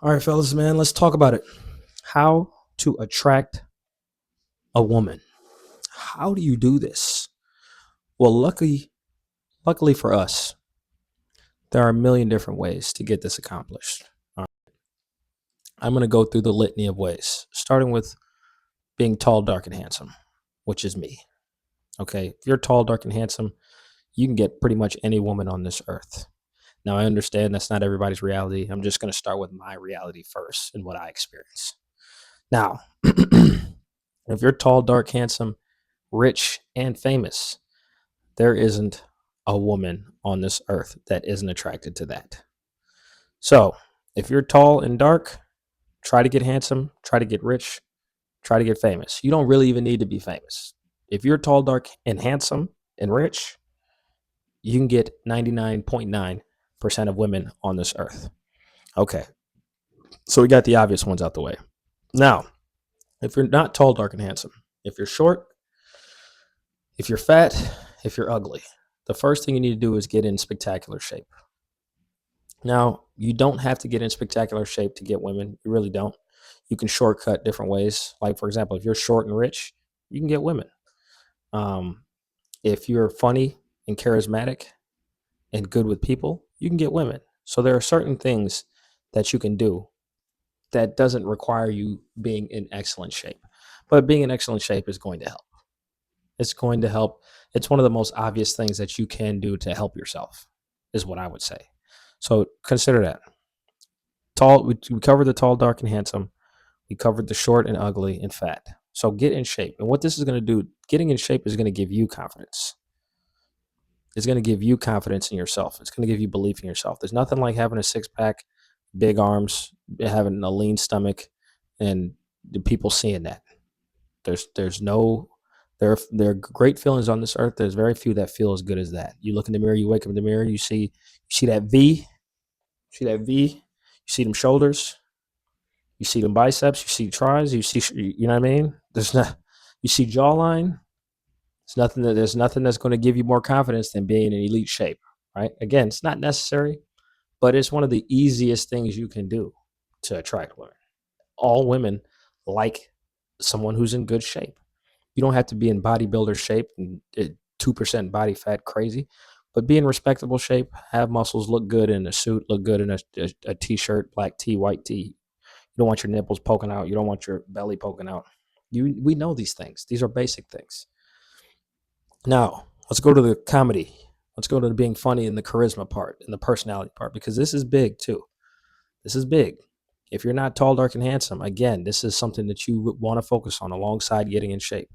All right, fellas, man, let's talk about it. How to attract a woman. How do you do this? Well, luckily for us, there are a million different ways to get this accomplished. All right. I'm going to go through the litany of ways, starting with being tall, dark, and handsome, which is me. Okay. If you're tall, dark, and handsome, you can get pretty much any woman on this earth. Now, I understand that's not everybody's reality. I'm just going to start with my reality first and what I experience. Now, if you're tall, dark, handsome, rich, and famous, there isn't a woman on this earth that isn't attracted to that. So, if you're tall and dark, try to get handsome, try to get rich, try to get famous. You don't really even need to be famous. If you're tall, dark, and handsome and rich, you can get 99.9% of women on this earth. Okay, so we got the obvious ones out the way. Now, if you're not tall, dark, and handsome, if you're short, if you're fat, if you're ugly, the first thing you need to do is get in spectacular shape. Now, you don't have to get in spectacular shape to get women. You really don't. You can shortcut different ways. Like, for example, if you're short and rich, you can get women. Um, if you're funny and charismatic and good with people, you can get women. So there are certain things that you can do that doesn't require you being in excellent shape. But being in excellent shape is going to help. It's going to help. It's one of the most obvious things that you can do to help yourself, is what I would say. So consider that. Tall, we covered the tall, dark, and handsome. We covered the short and ugly and fat. So get in shape. And what this is going to do, getting in shape is going to give you confidence. It's going to give you confidence in yourself. It's going to give you belief in yourself. There's nothing like having a six pack, big arms, having a lean stomach, and the people seeing that. There's no there are great feelings on this earth. There's very few that feel as good as that. You look in the mirror, you wake up in the mirror, you see that V, you see them shoulders, you see them biceps, you see tries, you know what I mean? There's not you see jawline. There's nothing that's going to give you more confidence than being in elite shape, right? Again, it's not necessary, but it's one of the easiest things you can do to attract women. All women like someone who's in good shape. You don't have to be in bodybuilder shape and 2% body fat crazy, but be in respectable shape, have muscles, look good in a suit, look good in a t-shirt, black tee, white tee. You don't want your nipples poking out. You don't want your belly poking out. We know these things. These are basic things. Now, let's go to the comedy. Let's go to the being funny and the charisma part and the personality part, because this is big too. This is big. If you're not tall, dark, and handsome, again, this is something that you want to focus on alongside getting in shape.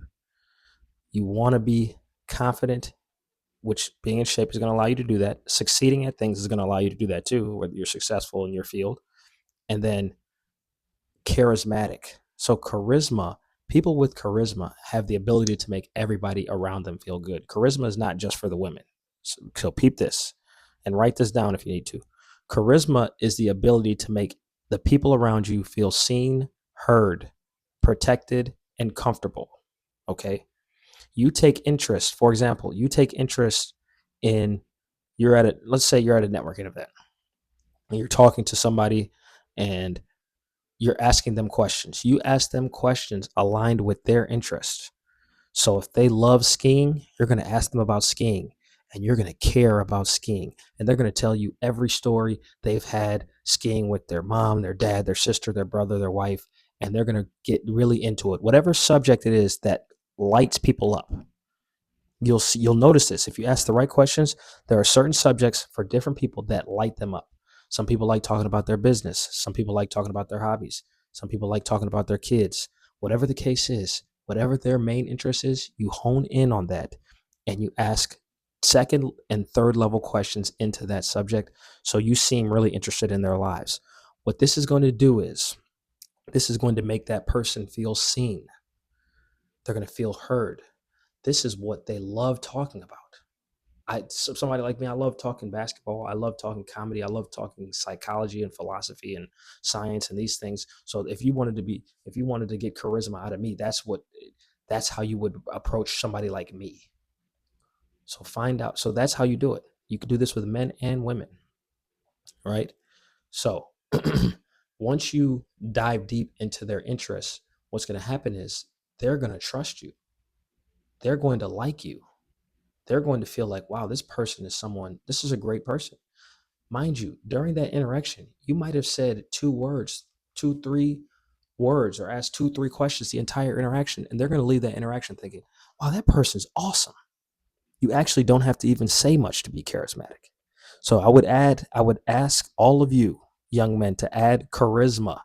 You want to be confident, which being in shape is going to allow you to do that. Succeeding at things is going to allow you to do that too, whether you're successful in your field. And then charismatic. So charisma, people with charisma have the ability to make everybody around them feel good. Charisma is not just for the women. So peep this and write this down if you need to. Charisma is the ability to make the people around you feel seen, heard, protected, and comfortable. Okay. You take interest, for example, you take interest in, let's say you're at a networking event and you're talking to somebody and you're asking them questions. You ask them questions aligned with their interest. So if they love skiing, you're going to ask them about skiing and you're going to care about skiing. And they're going to tell you every story they've had skiing with their mom, their dad, their sister, their brother, their wife, and they're going to get really into it. Whatever subject it is that lights people up. You'll notice this. If you ask the right questions, there are certain subjects for different people that light them up. Some people like talking about their business. Some people like talking about their hobbies. Some people like talking about their kids. Whatever the case is, whatever their main interest is, you hone in on that and you ask second and third level questions into that subject so you seem really interested in their lives. What this is going to do is this is going to make that person feel seen. They're going to feel heard. This is what they love talking about. Somebody like me, I love talking basketball. I love talking comedy. I love talking psychology and philosophy and science and these things. So if you wanted to get charisma out of me, that's how you would approach somebody like me. So find out. So that's how you do it. You can do this with men and women, right? So Once you dive deep into their interests, what's going to happen is they're going to trust you. They're going to like you. They're going to feel like, wow, this person is someone, this is a great person. Mind you, during that interaction, you might have said 2 words, 3 words, or asked 3 questions the entire interaction, and they're going to leave that interaction thinking, wow, that person's awesome. You actually don't have to even say much to be charismatic. So I would ask all of you young men to add charisma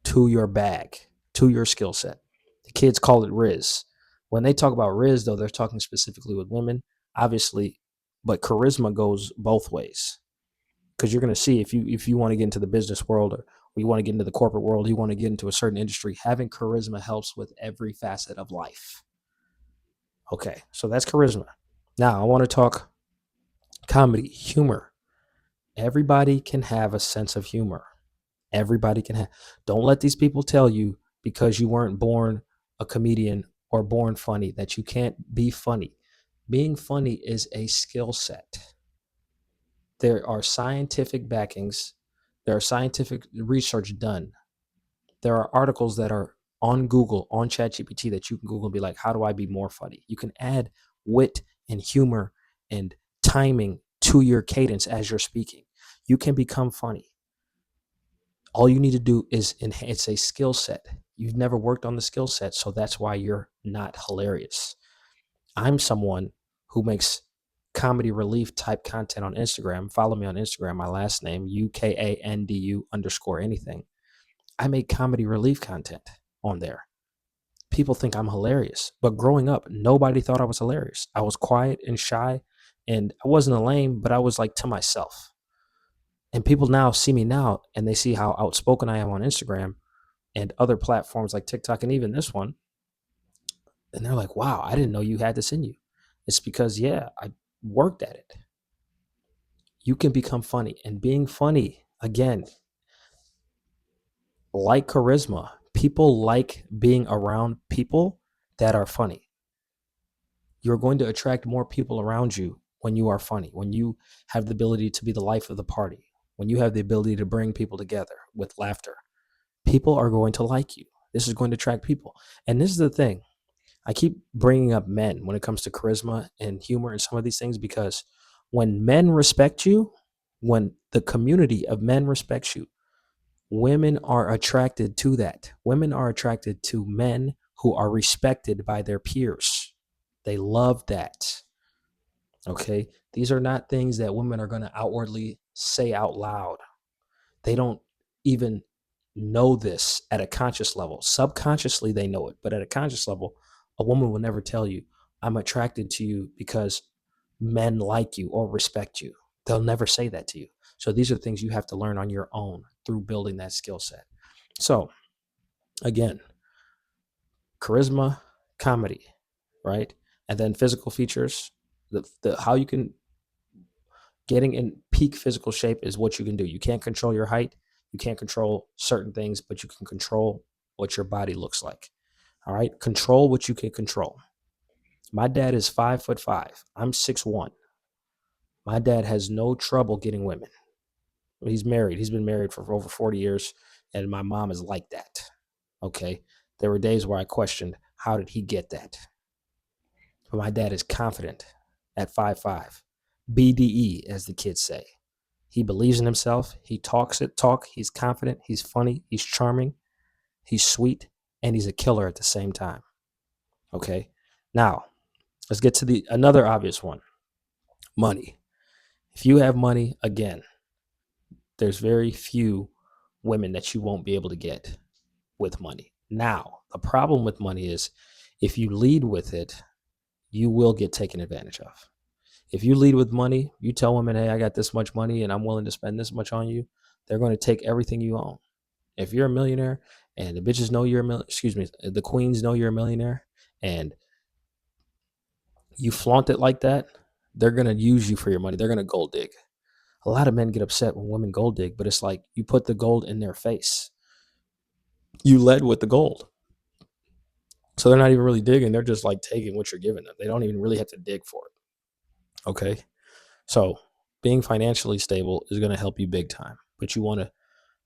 to your bag, to your skill set. The kids call it Riz. When they talk about Riz, though, they're talking specifically with women, obviously, but charisma goes both ways. Because you're going to see if you want to get into the business world, or you want to get into the corporate world, you want to get into a certain industry, having charisma helps with every facet of life. Okay, so that's charisma. Now I want to talk comedy, humor. Everybody can have a sense of humor. Everybody can have. Don't let these people tell you because you weren't born a comedian or born funny that you can't be funny. Being funny is a skill set. There are scientific backings. There are scientific research done. There are articles that are on Google, on ChatGPT, that you can Google and be like, how do I be more funny? You can add wit and humor and timing to your cadence as you're speaking. You can become funny. All you need to do is enhance a skill set. You've never worked on the skill set, so that's why you're not hilarious. I'm someone who makes comedy relief type content on Instagram. Follow me on Instagram. My last name, UKANDU_anything. I make comedy relief content on there. People think I'm hilarious, but growing up, nobody thought I was hilarious. I was quiet and shy, and I wasn't a lame, but I was like to myself. And people now see me now, and they see how outspoken I am on Instagram and other platforms like TikTok and even this one. And they're like, wow, I didn't know you had this in you. It's because, yeah, I worked at it. You can become funny. And being funny, again, like charisma, people like being around people that are funny. You're going to attract more people around you when you are funny, when you have the ability to be the life of the party, when you have the ability to bring people together with laughter. People are going to like you. This is going to attract people. And this is the thing. I keep bringing up men when it comes to charisma and humor and some of these things, because when men respect you, when the community of men respects you, women are attracted to that. Women are attracted to men who are respected by their peers. They love that. Okay. These are not things that women are going to outwardly say out loud. They don't even know this at a conscious level. Subconsciously, they know it, but at a conscious level, a woman will never tell you, I'm attracted to you because men like you or respect you. They'll never say that to you. So these are things you have to learn on your own through building that skill set. So again, charisma, comedy, right? And then physical features, the how you can getting in peak physical shape is what you can do. You can't control your height. You can't control certain things, but you can control what your body looks like. All right. Control what you can control. My dad is 5'5". I'm 6'1". My dad has no trouble getting women. He's married. He's been married for over 40 years. And my mom is like that. Okay. There were days where I questioned, how did he get that? But my dad is confident at 5'5". BDE, as the kids say. He believes in himself. He talks it talk. He's confident. He's funny. He's charming. He's sweet. And he's a killer at the same time. Okay. Now, let's get to the another obvious one. Money. If you have money, again, there's very few women that you won't be able to get with money. Now, the problem with money is if you lead with it, you will get taken advantage of. If you lead with money, you tell women, hey, I got this much money and I'm willing to spend this much on you, they're going to take everything you own. If you're a millionaire and the bitches know you're the queens know you're a millionaire and you flaunt it like that, they're going to use you for your money. They're going to gold dig. A lot of men get upset when women gold dig, but it's like you put the gold in their face. You led with the gold. So they're not even really digging. They're just like taking what you're giving them. They don't even really have to dig for it. Okay. So being financially stable is going to help you big time, but you want to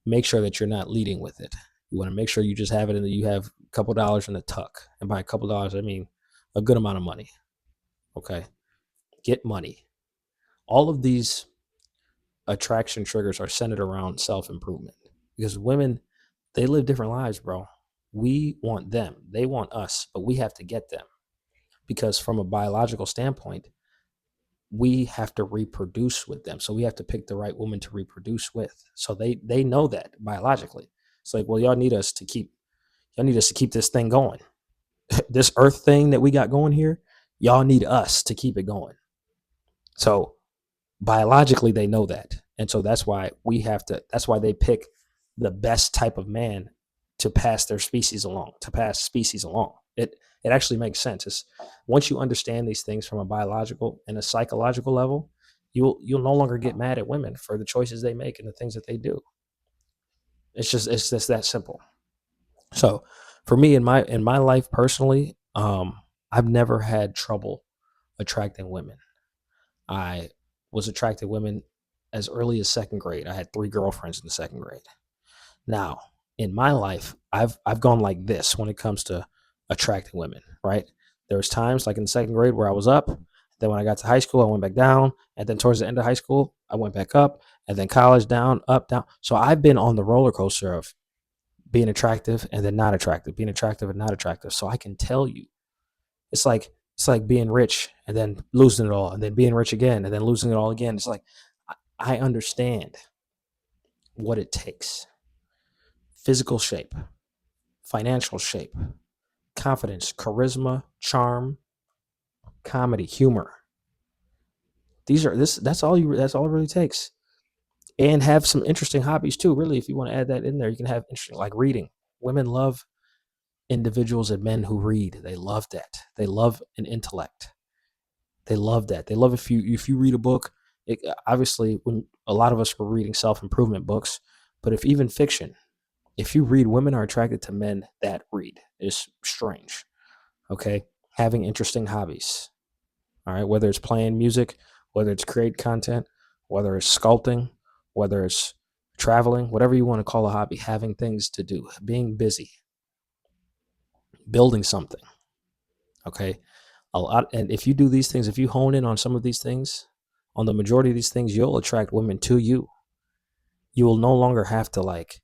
make sure that you're not leading with it. You want to make sure you just have it and you have a couple dollars in the tuck. And by a couple dollars, I mean a good amount of money. Okay. Get money. All of these attraction triggers are centered around self improvement because women, they live different lives, bro. We want them, they want us, but we have to get them because from a biological standpoint, we have to reproduce with them. So we have to pick the right woman to reproduce with. So they know that biologically. It's like, well, y'all need us to keep this thing going. This earth thing that we got going here, y'all need us to keep it going. So biologically they know that. And so that's why they pick the best type of man to pass their species along, to pass species along. It actually makes sense. It's, once you understand these things from a biological and a psychological level, you'll no longer get mad at women for the choices they make and the things that they do. It's just that simple. So for me in my life personally, I've never had trouble attracting women. I was attracted to women as early as second grade. I had 3 girlfriends in the second grade. Now, in my life, I've gone like this when it comes to attracting women, right? There was times like in the second grade where I was up. Then when I got to high school, I went back down. And then towards the end of high school, I went back up. And then college, down, up, down. So I've been on the roller coaster of being attractive and then not attractive, being attractive and not attractive. So I can tell you, it's like being rich and then losing it all, and then being rich again and then losing it all again. It's like I understand what it takes: physical shape, financial shape, confidence, charisma, charm, comedy, humor. These are this. That's all you. That's all it really takes. And have some interesting hobbies too. Really, if you want to add that in there, you can have interesting like reading. Women love individuals and men who read. They love that. They love an intellect. They love that. They love if you read a book. Obviously, when a lot of us were reading self improvement books, but if even fiction, if you read, women are attracted to men that read. It's strange. Okay, having interesting hobbies. All right, whether it's playing music, whether it's create content, whether it's sculpting, whether it's traveling, whatever you want to call a hobby, having things to do, being busy, building something. Okay, a lot. And if you do these things, if you hone in on some of these things, on the majority of these things, you'll attract women to you. You will no longer have to like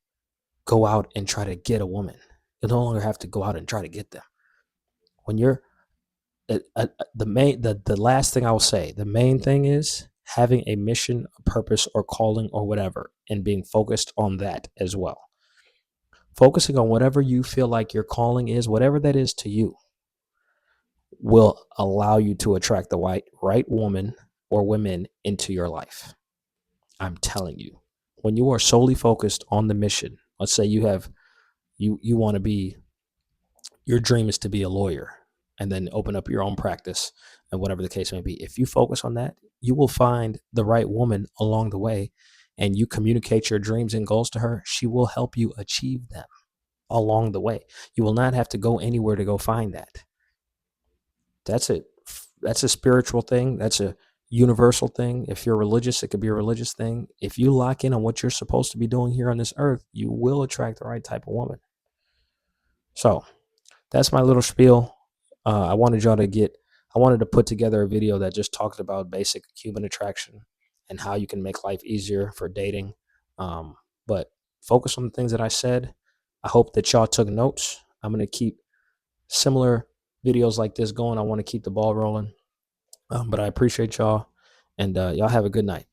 go out and try to get a woman. You'll no longer have to go out and try to get them. When you're the last thing I will say, the main thing is having a mission, a purpose, or calling, or whatever, and being focused on that as well. Focusing on whatever you feel like your calling is, whatever that is to you, will allow you to attract the right woman or women into your life. I'm telling you, when you are solely focused on the mission, let's say you want to be, your dream is to be a lawyer and then open up your own practice and whatever the case may be. If you focus on that, you will find the right woman along the way, and you communicate your dreams and goals to her. She will help you achieve them along the way. You will not have to go anywhere to go find that. That's it. That's a spiritual thing. That's a universal thing. If you're religious, it could be a religious thing. If you lock in on what you're supposed to be doing here on this earth, you will attract the right type of woman. So that's my little spiel. I wanted y'all to get, I wanted to put together a video that just talked about basic human attraction and how you can make life easier for dating. But focus on the things that I said. I hope that y'all took notes. I'm going to keep similar videos like this going. I want to keep the ball rolling. But I appreciate y'all, and y'all have a good night.